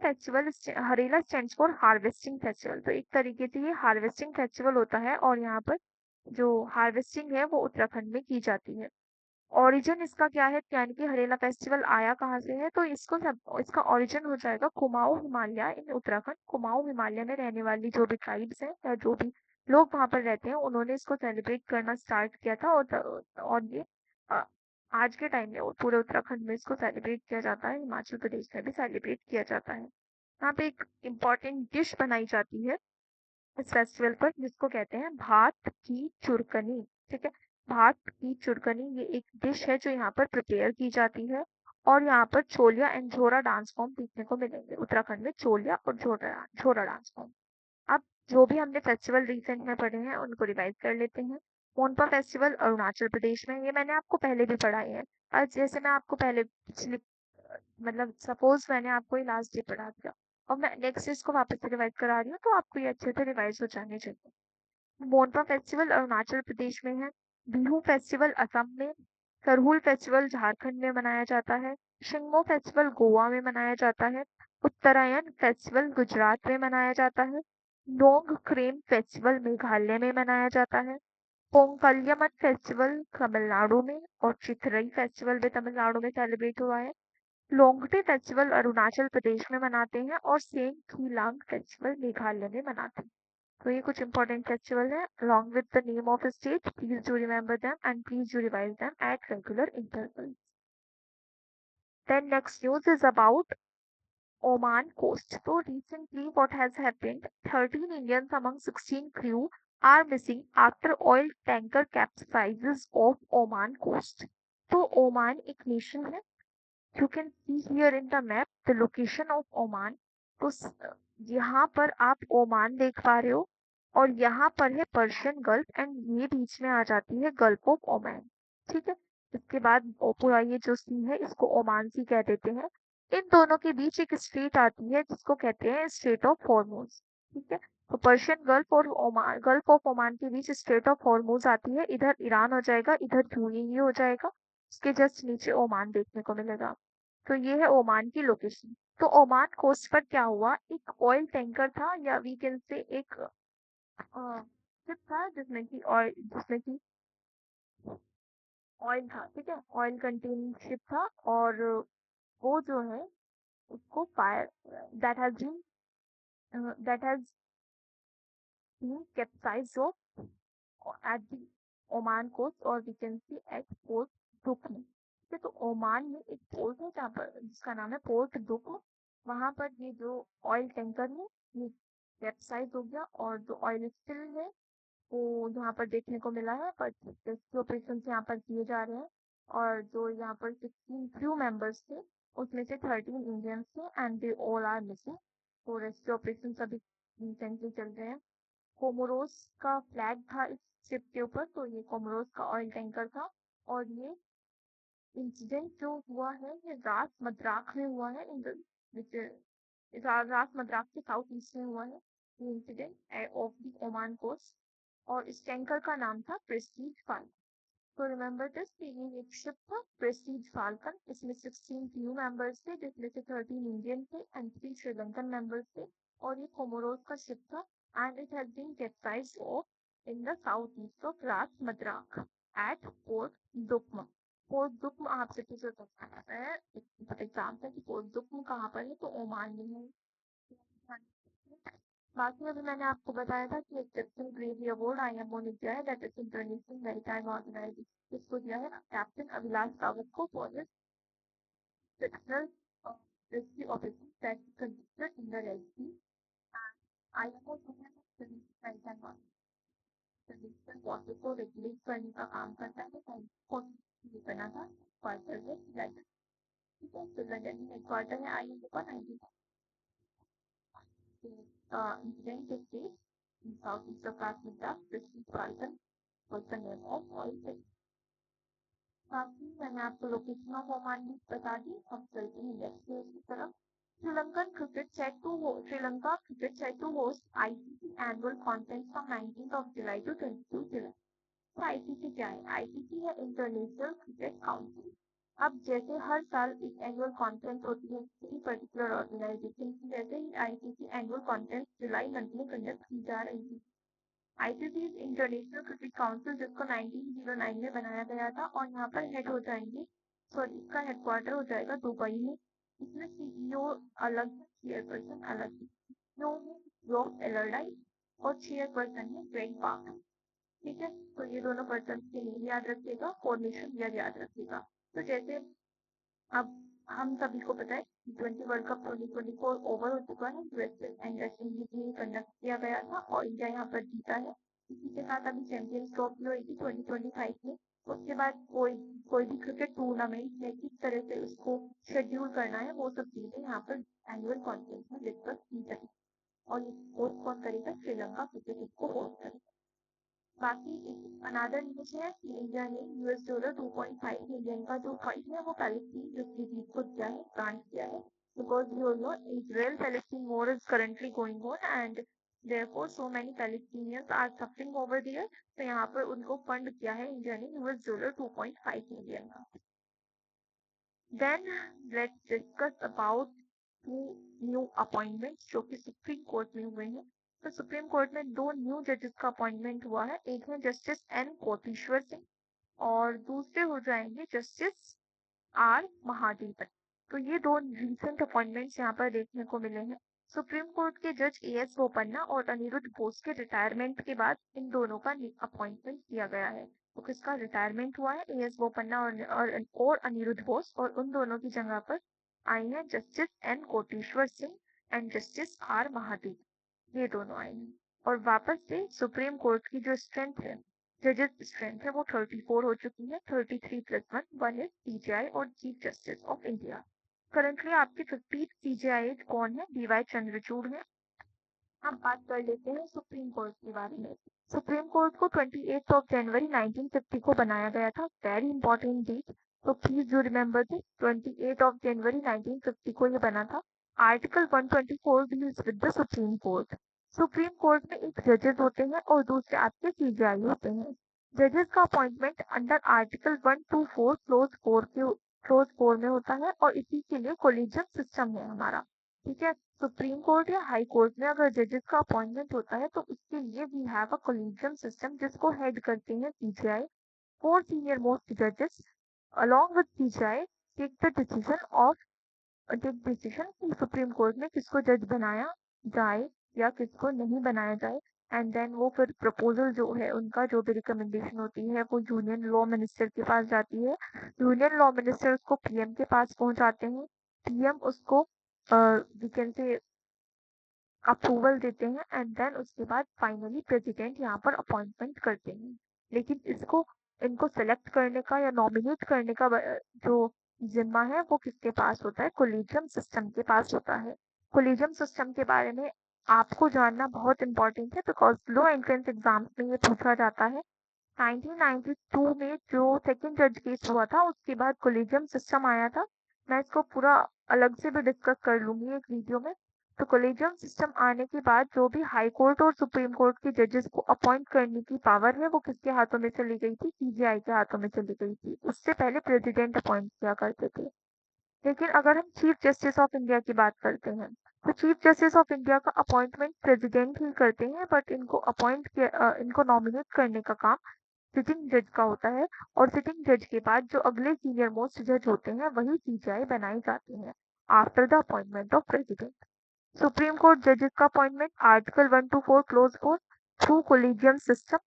stands for harvesting festival. तो एक तरीके से ये हार्वेस्टिंग फेस्टिवल होता है, और यहाँ पर जो हार्वेस्टिंग है वो उत्तराखंड में की जाती है। ओरिजिन इसका क्या है, यानी कि हरेला फेस्टिवल आया कहाँ से है, तो इसका ओरिजिन हो जाएगा कुमाऊं हिमालय इन उत्तराखंड। कुमाऊं हिमालय में रहने वाली जो भी ट्राइब्स हैं या जो भी लोग वहां पर रहते हैं, उन्होंने इसको सेलिब्रेट करना स्टार्ट किया था। और ये अ, आज के टाइम में पूरे उत्तराखंड में इसको सेलिब्रेट किया जाता है, हिमाचल प्रदेश में भी सेलिब्रेट किया जाता है। यहाँ पे एक इम्पॉर्टेंट डिश बनाई जाती है इस फेस्टिवल पर, जिसको कहते हैं भात की चुरकनी, ठीक है। भात की चुरकनी ये एक डिश है जो यहाँ पर प्रिपेयर की जाती है। और यहाँ पर चोलिया एंड झोरा डांस फॉर्म देखने को मिलेंगे उत्तराखंड में, चोलिया और झोरा झोरा डांस फॉर्म। अब जो भी हमने फेस्टिवल रिसेंट में पढ़े हैं उनको रिवाइज कर लेते हैं। मोनपा फेस्टिवल अरुणाचल प्रदेश में, ये मैंने आपको पहले भी पढ़ाए हैं। आज जैसे मैं आपको पहले पिछले मतलब सपोज मैंने आपको ये लास्ट डे पढ़ा दिया और मैं नेक्स्ट इसको वापस से रिवाइज करा रही हूँ, तो आपको ये अच्छे से रिवाइज हो जाने चाहिए। मोनपा फेस्टिवल अरुणाचल प्रदेश में है। बिहू फेस्टिवल असम में। सरहुल फेस्टिवल झारखंड में मनाया जाता है। शिंगमो फेस्टिवल गोवा में मनाया जाता है। उत्तरायण फेस्टिवल गुजरात में मनाया जाता है। नोंग क्रेम फेस्टिवल मेघालय में मनाया जाता है। पोंगल्यमन फेस्टिवल तमिलनाडु में, और चिथरई फेस्टिवल भी तमिलनाडु में सेलिब्रेट हुआ है। लोंगटे फेस्टिवल अरुणाचल प्रदेश में मनाते हैं, और सेम खीलांग फेस्टिवल मेघालय में मनाते हैं। तो ये कुछ इंपॉर्टेंट फेस्टिवल है along with the name of a state. Please do remember them and please do revise them at regular intervals. Then next news is about Oman coast. So recently what has happened, 13 Indians among 16 crew are missing after oil tanker capsizes off Oman coast. तो ओमान एक नेशन है। You can see here in the map the location of Oman. तो यहाँ पर आप ओमान देख पा रहे हो, और यहाँ पर है पर्शियन गल्फ, एंड ये बीच में आ जाती है गल्फ ऑफ ओमान, ठीक है। इसके बाद पूरा ये जो सी है इसको ओमान सी कह देते हैं। इन दोनों के बीच एक स्ट्रेट आती है जिसको कहते हैं स्ट्रेट ऑफ हॉर्मोज, ठीक है। तो पर्शियन गल्फ और ओमान, गल्फ ऑफ ओमान के बीच स्ट्रेट ऑफ हॉर्मूज आती है, इधर ईरान हो जाएगा, इधर यूएई हो जाएगा, उसके जस्ट नीचे ओमान देखने को मिलेगा। तो ये है ओमान की लोकेशन। तो ओमान कोस्ट पर क्या हुआ, एक ऑयल टैंकर था या वी कैन से एक शिप था जिसमें कि ऑयल था, ठीक है, ऑयल कंटेनिंग शिप था, और वो जो है उसको fire that has been capsized at the Oman coast, और we can see at port Duqm में। ठीक है, तो ओमान में एक पोर्ट है जहाँ पर जिसका नाम है पोर्ट दुख। वहां पर ये जो ऑयल टैंकर है ये कैप्साइज हो गया, और जो ऑयल स्पिल है वो यहाँ पर देखने को मिला है, बट रेस्क्यू ऑपरेशन यहाँ पर किए जा रहे हैं। और जो यहाँ पर 16 क्रू मेंबर्स थे उसमें से 13 इंडियंस थे and they all are missing. तो रेस्क्यू ऑपरेशन अभी इंटेंसली चल रहे हैं। कोमोरोस का फ्लैग था इस शिप के ऊपर, तो ये कोमोरोस का ऑयल टैंकर था। और ये इंसिडेंट जो हुआ है ये रास मद्राक में हुआ है, रास मद्राक के साउथ ईस्ट में हुआ है ये incident of the Oman coast. और इस टैंकर का नाम था प्रेस्टीज फाल्कन। तो रिमेंबर दिस कि ये एक शिप था प्रेस्टीज फाल्कन, इसमें 16 क्रू मेंबर्स थे जिसमें से 13 इंडियन थे एंड 3 श्रीलंकन मेंबर्स थे। और ये कोमोरोस का शिप था and it has been capsized off in the south east of Ras Madrakah at port Duqm. Port Duqm आपसे पूछा सकता है एग्जाम है कि पोर्ट दुक्म कहाँ पर है, तो ओमान में है। बाकी अभी मैंने आपको बताया था कि एक कैप्टन ग्रेवी अवार्ड आईएमओ ने दिया है, that is international maritime organization, इसको दिया है कैप्टन अभिलाष रावत को for his exceptional rescue operation that conducted in the red sea. IMO जो है मैरीटाइम ऑर्गेनाइजेशन वाटर को रेगुलेट करने का काम करता है, तो ये बना था क्वार्टर है लंदन। ठीक है, तो लंदन में क्वार्टर है आईएमओ का 19 incident took place in southeast of Africa, British Falcon was the name of oil spill। बाकी मैंने आपको लोकेशन ऑफ ओमान भी बता दी। अब चलते हैं नेक्स्ट न्यूज की तरफ। Sri Lanka cricket set to host ICC annual conference from 19 July to 22 जुलाई। तो आईसीसी क्या है, आईसीसी है इंटरनेशनल क्रिकेट काउंसिल। अब जैसे हर साल एक एनुअल कॉन्फ्रेंस होती है किसी पर्टिकुलर ऑर्गेनाइजेशन की, वैसे ही आईसीसी एनुअल कॉन्फ्रेंस जुलाई मंथ में कंडक्ट की जा रही थी। आईसीसी इंटरनेशनल क्रिकेट काउंसिल जिसको 1909 में बनाया गया था, और यहाँ पर हेड हो जाएंगे, सॉरी इसका हेडक्वार्टर हो जाएगा दुबई में। इसमें सीईओ अलग है, चेयरपर्सन अलग है। सीईओ है रॉब एलरडाई और चेयरपर्सन है ग्रेग पार्क। ठीक है, तो ये दोनों पर्सन के नेम याद रखिएगा, फॉर्मेशन याद रखिएगा। तो जैसे अब हम सभी को पता है T20 वर्ल्ड कप 2024 ओवर हो चुका है, यूएसए एंड वेस्ट इंडीज में कंडक्ट किया गया था और इंडिया यहाँ पर जीता है। इसी के साथ अभी चैंपियंस ट्रॉफी होगी 2025 में। उसके बाद कोई भी क्रिकेट टूर्नामेंट है किस तरह से उसको शेड्यूल करना है, वो सब चीजें यहाँ पर एनुअल कॉन्फ्रेंस में डिस्कस की जाएगी। और ये होस्ट कौन करेगा, श्रीलंका क्रिकेट को होस्ट करेगा। बाकी अनादर न्यूज है कि इंडिया ने $2.5 मिलियन का जो फंड है वो पैलेस्टीन रिफ्यूजीज को दिया है, ग्रांट किया है। Because you know Israel Palestine war is currently going on and therefore so many Palestinians are suffering over there। तो यहाँ पर उनको फंड किया है इंडिया ने $2.5 मिलियन का। Then let's discuss about two new appointments जो कि सुप्रीम कोर्ट में हुए हैं। तो सुप्रीम कोर्ट में दो न्यू जजेस का अपॉइंटमेंट हुआ है, एक है जस्टिस एन कोटेश्वर सिंह और दूसरे हो जाएंगे जस्टिस आर महादेवन। तो ये दो रिसेंट अपॉइंटमेंट्स यहाँ पर देखने को मिले हैं। सुप्रीम कोर्ट के जज एएस बोपन्ना और अनिरुद्ध बोस के रिटायरमेंट के बाद इन दोनों का अपॉइंटमेंट किया गया है। तो किसका रिटायरमेंट हुआ है, एएस बोपन्ना और अनिरुद्ध बोस, और उन दोनों की जगह पर आई हैं justice N Koteshwar Singh and justice R Mahadev. ये दोनों आए हैं और वापस से सुप्रीम कोर्ट की जो स्ट्रेंथ है, जजेस स्ट्रेंथ है, वो 34 हो चुकी है। 33 प्लस 1 है सीजेआई और chief justice of India. Currently आपके 50 सीजेआई कौन है, डीवाई चंद्रचूड़ है। अब बात कर लेते हैं सुप्रीम कोर्ट के बारे में। सुप्रीम कोर्ट को 28 जनवरी 1950 को बनाया गया था, वेरी इंपॉर्टेंट डेट। तो प्लीज डू रिमेम्बर दिस, 28 जनवरी 1950 को ये बना था। Article 124 deals with the supreme court. Supreme court में एक जजेस होते हैं और दूसरे आपके सीजेआई होते हैं। जजेस का अपॉइंटमेंट अंडर आर्टिकल 124 क्लोज 4 में होता है और इसी के लिए कोलिजियम सिस्टम है हमारा। ठीक है, सुप्रीम कोर्ट या हाई कोर्ट में अगर जजेस का अपॉइंटमेंट होता है तो उसके लिए we have a collegium system जिसको हेड करते हैं सीजेआई। फोर सीनियर मोस्ट जजेस along with CJI take the decision of take decision कि सुप्रीम कोर्ट में किसको जज बनाया जाए या किसको नहीं बनाया जाए। एंड देन वो फिर प्रपोजल जो है उनका जो भी रिकमेंडेशन होती है वो यूनियन लॉ मिनिस्टर के पास जाती है। यूनियन लॉ मिनिस्टर उसको पीएम के पास पहुंचाते हैं। पीएम उसको वी कैन से अप्रूवल देते हैं एंड देन उसके बाद फाइनली प्रेसिडेंट यहाँ पर अपॉइंटमेंट करते हैं। लेकिन इसको इनको सेलेक्ट करने का या नॉमिनेट करने का जो जिम्मा है वो किसके पास होता है, कोलिजियम सिस्टम के पास होता है। कोलिजियम सिस्टम के बारे में आपको जानना बहुत इंपॉर्टेंट है बिकॉज लो एंट्रेंस एग्जाम में ये पूछा जाता है। 1992 में जो सेकंड जज केस हुआ था उसके बाद कोलिजियम सिस्टम आया था। मैं इसको पूरा अलग से भी डिस्कस कर लूंगी एक वीडियो में। तो कोलिजियम सिस्टम आने के बाद जो भी हाई कोर्ट और सुप्रीम कोर्ट के जजेस को अपॉइंट करने की पावर है वो किसके हाथों में चली गई थी, सीजेआई के हाथों में चली गई थी। उससे पहले प्रेसिडेंट अपॉइंट किया करते थे। लेकिन अगर हम चीफ जस्टिस ऑफ इंडिया की बात करते हैं तो चीफ जस्टिस ऑफ इंडिया का अपॉइंटमेंट प्रेसिडेंट ही करते हैं बट इनको नॉमिनेट करने का काम सिटिंग जज का होता है। और सिटिंग जज के बाद जो अगले सीनियर मोस्ट जज होते हैं वही सीजेआई बनाए जाते हैं after the appointment of president. Supreme court जजेस का appointment article 124 close 4 through collegium system.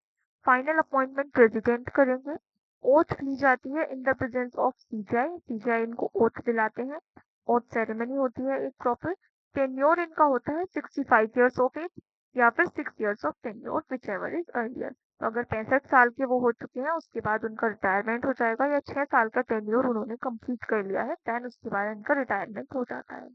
Final appointment president करेंगे। ओथ ली जाती है in the presence of CJI. CJI इनको ओथ दिलाते हैं। ओथ सेरेमनी होती है एक प्रॉपर। टेन्योर इनका होता है 65 ईयर्स ऑफ एज या फिर 6 years of tenure which ever is earlier. तो अगर 65 साल के वो हो चुके हैं उसके बाद उनका रिटायरमेंट हो जाएगा या 6 साल का टेन्योर उन्होंने कंप्लीट कर लिया है देन उसके बाद इनका रिटायरमेंट हो जाता है।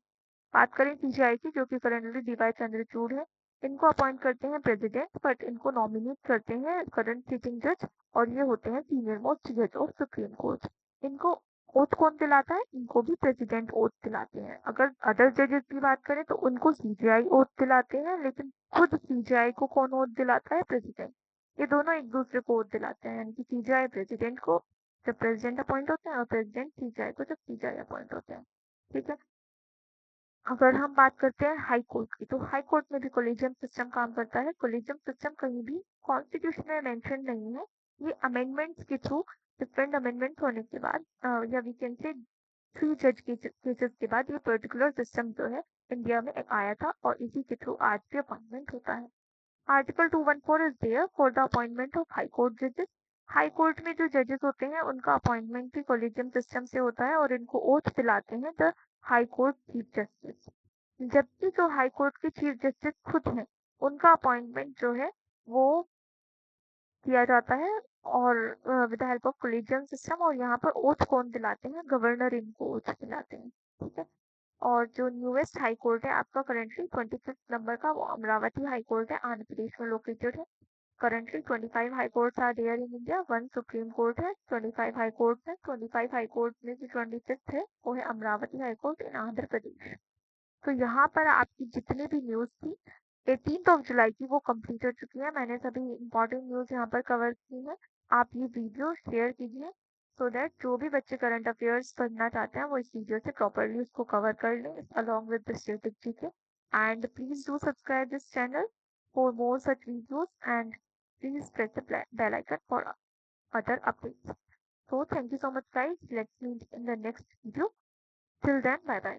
बात करें सीजीआई की जो कि करेंटली डीवाई चंद्रचूड़ है। इनको अपॉइंट करते हैं प्रेसिडेंट बट इनको नॉमिनेट करते हैं करंट सिटिंग जज और ये होते हैं सीनियर मोस्ट जज ऑफ सुप्रीम कोर्ट। इनको ओथ कौन दिलाता है, इनको भी प्रेसिडेंट ओथ दिलाते हैं। अगर अदर जजेस की बात करें तो उनको सीजीआई ओथ दिलाते हैं लेकिन खुद सीजीआई को कौन ओथ दिलाता है, प्रेसिडेंट। ये दोनों एक दूसरे को ओथ दिलाते हैं यानी कि सीजीआई प्रेसिडेंट को जब प्रेसिडेंट अपॉइंट होते हैं और प्रेसिडेंट सीजीआई को जब सीजीआई अपॉइंट होते हैं। ठीक है, अगर हम बात करते हैं हाई कोर्ट की तो हाई कोर्ट में भी कोलिजियम सिस्टम काम करता है। कोलिजियम सिस्टम कहीं भी कॉन्स्टिट्यूशन में मेंशन नहीं है। ये अमेंडमेंट्स के थ्रू डिफरेंट अमेंडमेंट होने के बाद या वी कैन से थ्री जज केसेस के बाद ये पर्टिकुलर सिस्टम जो है इंडिया में आया था और इसी के थ्रू आज भी अपॉइंटमेंट होता है। Article 214 is there for the appointment of high court जजेस। हाई कोर्ट में जो जजेस होते हैं उनका अपॉइंटमेंट भी कोलिजियम सिस्टम से होता है और इनको ओथ दिलाते हैं the high court chief justice. जबकि जो हाई कोर्ट के चीफ जस्टिस खुद हैं उनका अपॉइंटमेंट जो है वो किया जाता है और with the help of collegium system. और यहाँ पर ओथ कौन दिलाते हैं, गवर्नर इनको ओथ दिलाते हैं। ठीक है, और जो न्यूएस्ट हाई कोर्ट है आपका करेंटली 25 नंबर का वो अमरावती हाई कोर्ट है, आंध्र प्रदेश में लोकेटेड है। Currently 25 high courts are there in India, one Supreme Court है, 25 high courts है। 25 high courts में जो 25th है वो है अमरावती हाई कोर्ट इन आंध्र प्रदेश। तो यहाँ पर आपकी जितनी भी न्यूज़ थी 18th ऑफ जुलाई की वो कंप्लीट हो चुकी है। मैंने सभी इंपॉर्टेंट न्यूज़ यहाँ पर कवर की है। आप ये वीडियो शेयर कीजिए सो दैट जो भी बच्चे करंट अफेयर्स पढ़ना चाहते हैं वो इस वीडियो से प्रॉपरली उसको कवर कर लें along with the static GK. And please do subscribe this channel for more such videos and please press the bell icon for other updates. So thank you so much guys. Let's meet in the next video. Till then, bye bye.